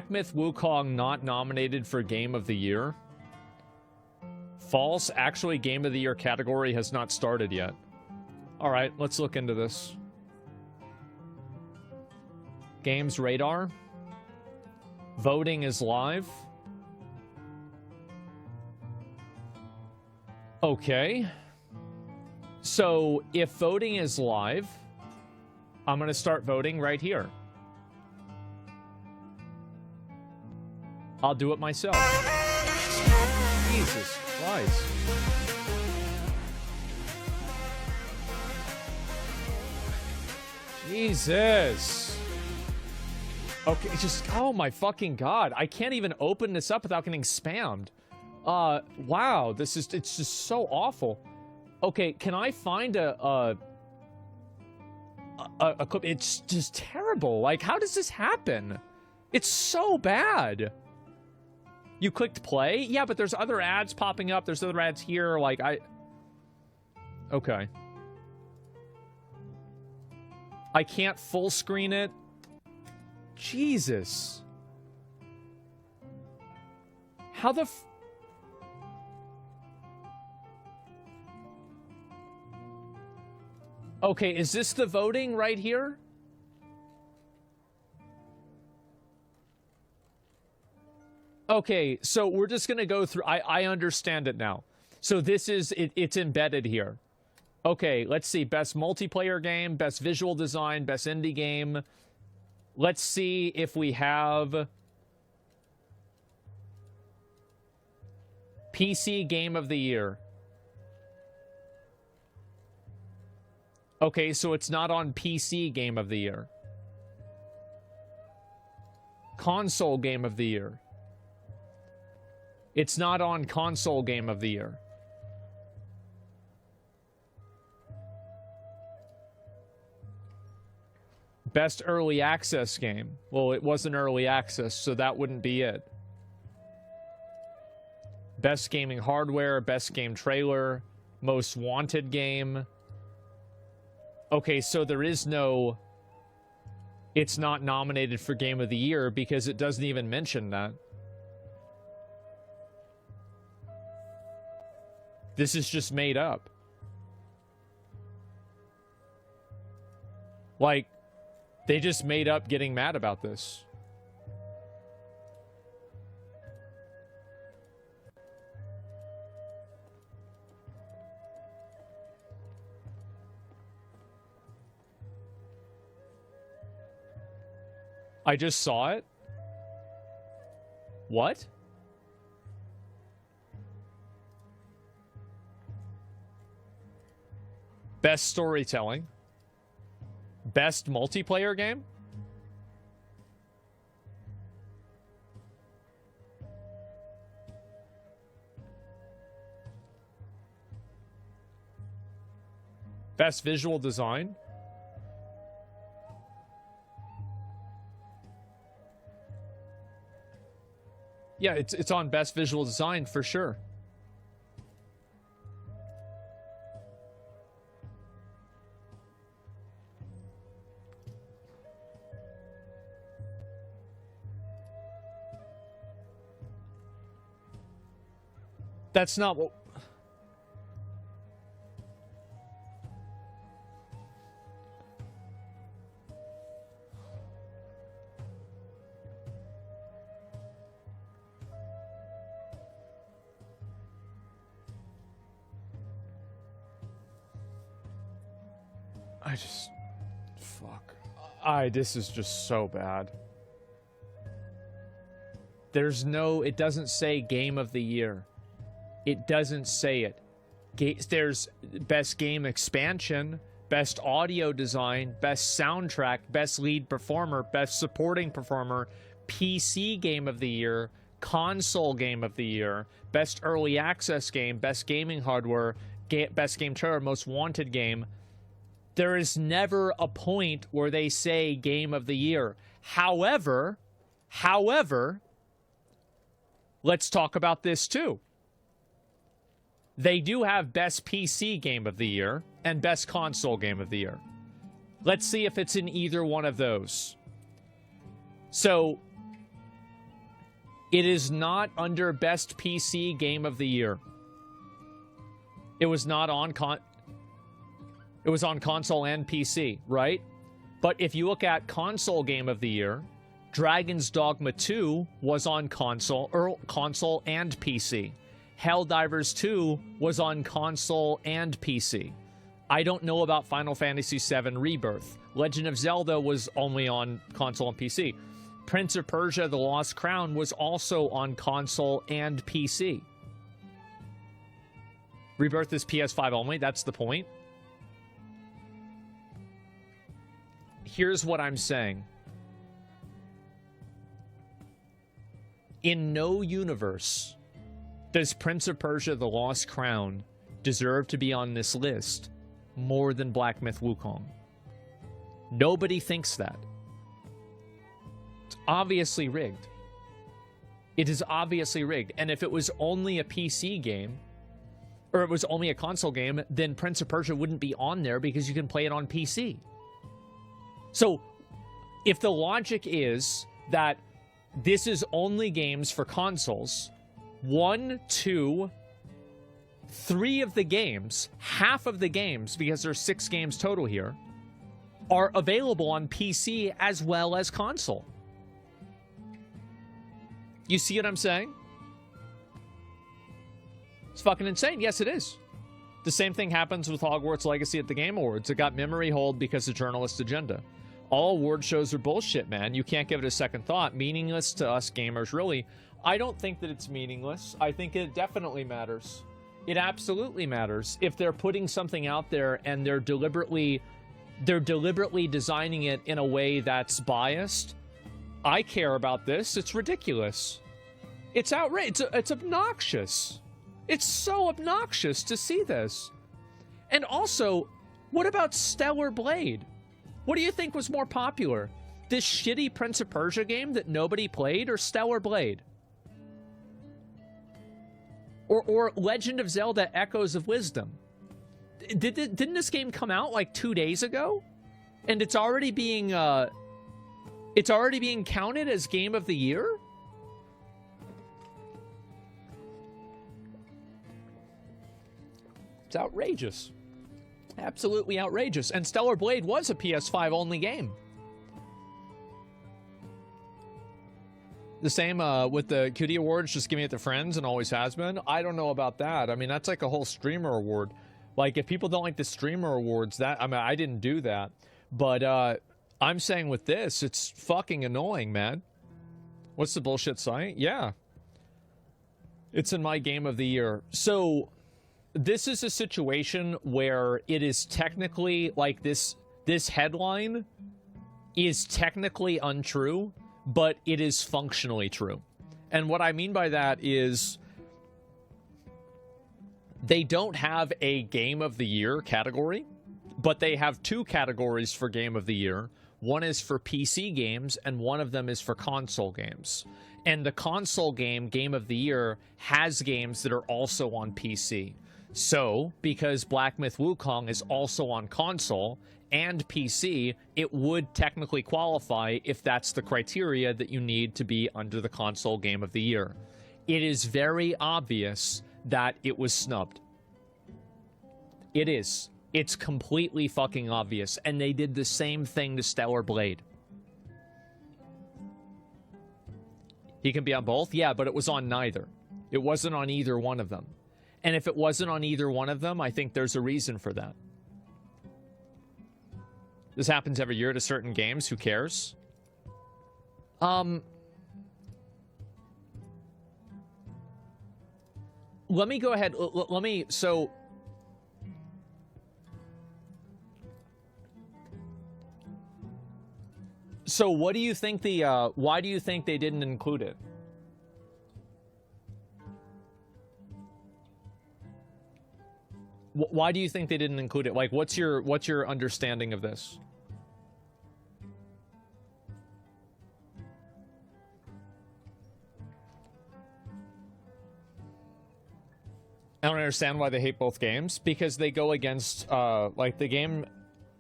Myth Wukong not nominated for Game of the Year. False. Actually, Game of the Year category has not started yet. Alright, let's look into this. Games Radar. Voting is live. Okay. So, if voting is live, I'm going to start voting right here. I'll do it myself. Jesus Christ. Jesus. Okay, just, oh my fucking God. I can't even open this up without getting spammed. Wow, it's just so awful. Okay, can I find a clip? It's just terrible. Like, how does this happen? It's so bad. You clicked play? Yeah, but there's other ads popping up. There's other ads here. Like, okay. I can't full screen it. Jesus. How the Okay, is this the voting right here? Okay, so we're just gonna go through. I understand it now. So this is it's embedded here. Okay, let's see. Best multiplayer game, best visual design, best indie game. Let's see if we have PC Game of the Year. Okay, so it's not on PC Game of the Year. Console Game of the Year. It's not on Console Game of the Year. Best Early Access Game. Well, it wasn't Early Access, so that wouldn't be it. Best Gaming Hardware, Best Game Trailer, Most Wanted Game. Okay, so there is no... It's not nominated for Game of the Year because it doesn't even mention that. This is just made up. Like, they just made up getting mad about this. I just saw it. What? Best storytelling. Best multiplayer game? Best visual design? Yeah, it's on best visual design for sure. That's not what... Fuck. This is just so bad. There's no... It doesn't say Game of the Year. It doesn't say it. There's Best Game Expansion, Best Audio Design, Best Soundtrack, Best Lead Performer, Best Supporting Performer, PC Game of the Year, Console Game of the Year, Best Early Access Game, Best Gaming Hardware, Best Game Trailer, Most Wanted Game. There is never a point where they say Game of the Year. However, let's talk about this too. They do have Best PC Game of the Year and Best Console Game of the Year. Let's see if it's in either one of those. So, It is not under Best PC Game of the Year. It was not on It was on console and PC, right? But if you look at console Game of the Year, Dragon's Dogma 2 was on console and PC. Helldivers 2 was on console and PC. I don't know about Final Fantasy VII Rebirth. Legend of Zelda was only on console and PC. Prince of Persia: The Lost Crown was also on console and PC. Rebirth is PS5 only, that's the point. Here's what I'm saying. In no universe does Prince of Persia: The Lost Crown deserve to be on this list more than Black Myth Wukong. Nobody thinks that. It's obviously rigged. It is obviously rigged. And if it was only a PC game, or it was only a console game, then Prince of Persia wouldn't be on there because you can play it on PC. So, if the logic is that this is only games for consoles, 1, 2, 3 of the games, half of the games, because there's 6 games total here, are available on PC as well as console. You see what I'm saying? It's fucking insane. Yes, it is. The same thing happens with Hogwarts Legacy at the Game Awards. It got memory hold because of journalist agenda. All award shows are bullshit, man. You can't give it a second thought. Meaningless to us gamers, really. I don't think that it's meaningless. I think it definitely matters. It absolutely matters. If they're putting something out there and they're deliberately designing it in a way that's biased, I care about this. It's ridiculous. It's outrageous. It's obnoxious. It's so obnoxious to see this. And also, what about Stellar Blade? What do you think was more popular? This shitty Prince of Persia game that nobody played, or Stellar Blade? Or Legend of Zelda Echoes of Wisdom? Didn't this game come out like 2 days ago? And it's already being counted as Game of the Year? It's outrageous. Absolutely outrageous. And Stellar Blade was a PS5 only game. The same with the QD Awards, just giving it to friends and always has been. I don't know about that. I mean, that's like a whole streamer award. Like, if people don't like the streamer awards, I mean, I didn't do that. But I'm saying with this, it's fucking annoying, man. What's the bullshit site? Yeah. It's in my Game of the Year. So, this is a situation where it is technically, like, this headline is technically untrue, but it is functionally true. And what I mean by that is they don't have a Game of the Year category, but they have 2 categories for Game of the Year. One is for PC games, and one of them is for console games. And the console Game of the Year, has games that are also on PC. So, because Black Myth Wukong is also on console and PC, it would technically qualify if that's the criteria that you need to be under the console Game of the Year. It is very obvious that it was snubbed. It is. It's completely fucking obvious. And they did the same thing to Stellar Blade. He can be on both? Yeah, but it was on neither. It wasn't on either one of them. And if it wasn't on either one of them, I think there's a reason for that. This happens every year to certain games. Who cares? Let me go ahead. Let me... So what do you think the... why do you think they didn't include it? Why do you think they didn't include it? Like, what's your understanding of this? I don't understand why they hate both games. Because they go against, like, the game...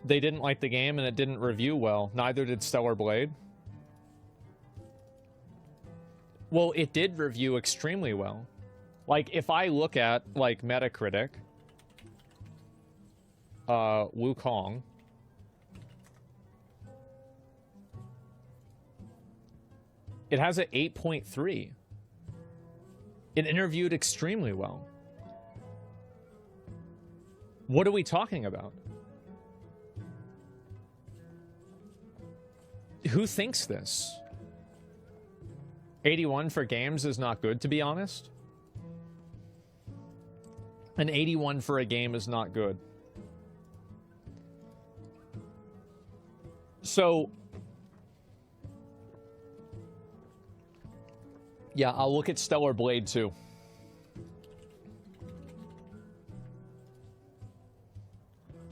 They didn't like the game, and it didn't review well. Neither did Stellar Blade. Well, it did review extremely well. Like, if I look at, like, Metacritic, Wukong, it has an 8.3. It interviewed extremely well. What are we talking about? Who thinks this? 81 for games is not good, to be honest. An 81 for a game is not good. So, yeah, I'll look at Stellar Blade too.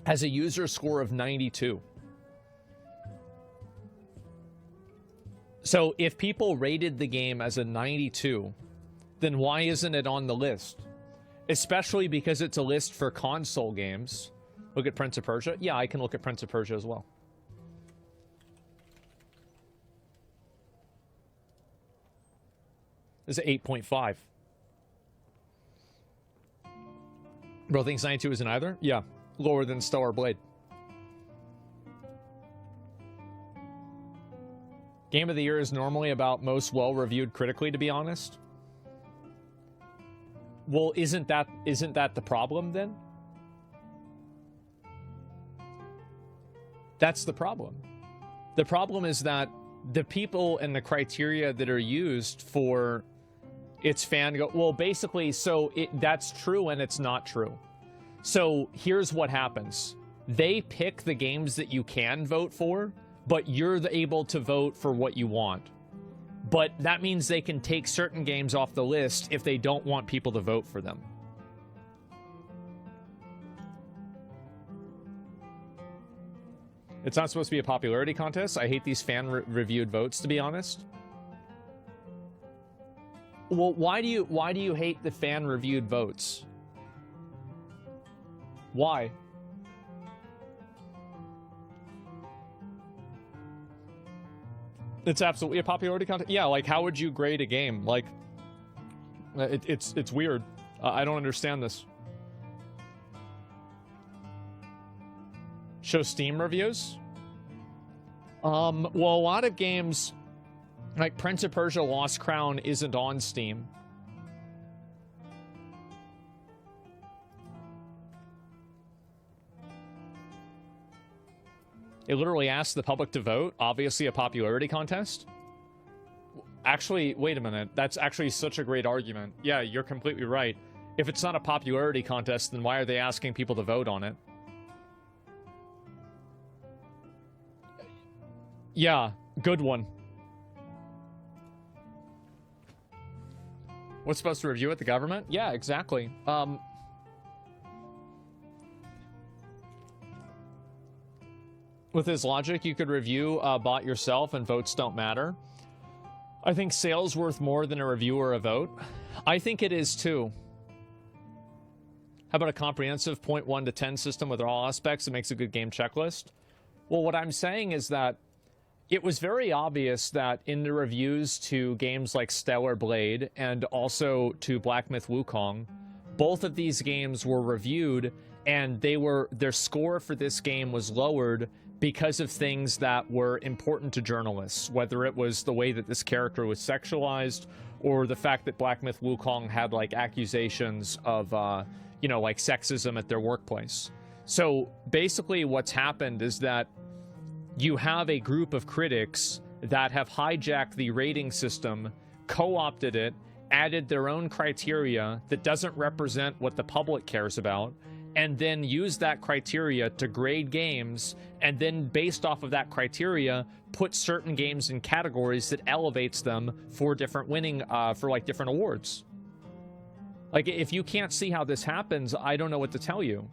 Has a user score of 92. So if people rated the game as a 92, then why isn't it on the list? Especially because it's a list for console games. Look at Prince of Persia. Yeah, I can look at Prince of Persia as well. This is 8.5. Bro thinks 92 isn't either? Yeah, lower than Stellar Blade. Game of the Year is normally about most well-reviewed critically, to be honest. Well, isn't that the problem then? That's the problem. The problem is that the people and the criteria that are used for its fan go, well, basically, so that's true and it's not true. So here's what happens. They pick the games that you can vote for, but you're able to vote for what you want. But that means they can take certain games off the list if they don't want people to vote for them. It's not supposed to be a popularity contest. I hate these fan-reviewed votes, to be honest. Well, why do you hate the fan-reviewed votes? Why? It's absolutely a popularity contest. Yeah, like, how would you grade a game? Like, it's weird. I don't understand this. Show Steam reviews? Well, a lot of games, like Prince of Persia Lost Crown isn't on Steam. It literally asks the public to vote. Obviously a popularity contest. Actually, wait a minute. That's actually such a great argument. Yeah, you're completely right. If it's not a popularity contest, then why are they asking people to vote on it? Yeah, good one. What's supposed to review it? The government? Yeah, exactly. With his logic, you could review a bot yourself and votes don't matter. I think sales worth more than a review or a vote. I think it is too. How about a comprehensive 0.1 to 10 system with all aspects that makes a good game checklist? Well, what I'm saying is that it was very obvious that in the reviews to games like Stellar Blade and also to Black Myth Wukong, both of these games were reviewed and their score for this game was lowered because of things that were important to journalists, whether it was the way that this character was sexualized or the fact that Black Myth Wukong had like accusations of, you know, like sexism at their workplace. So basically what's happened is that you have a group of critics that have hijacked the rating system, co-opted it, added their own criteria that doesn't represent what the public cares about, and then use that criteria to grade games, and then based off of that criteria, put certain games in categories that elevates them for different winning, for like different awards. Like, if you can't see how this happens, I don't know what to tell you.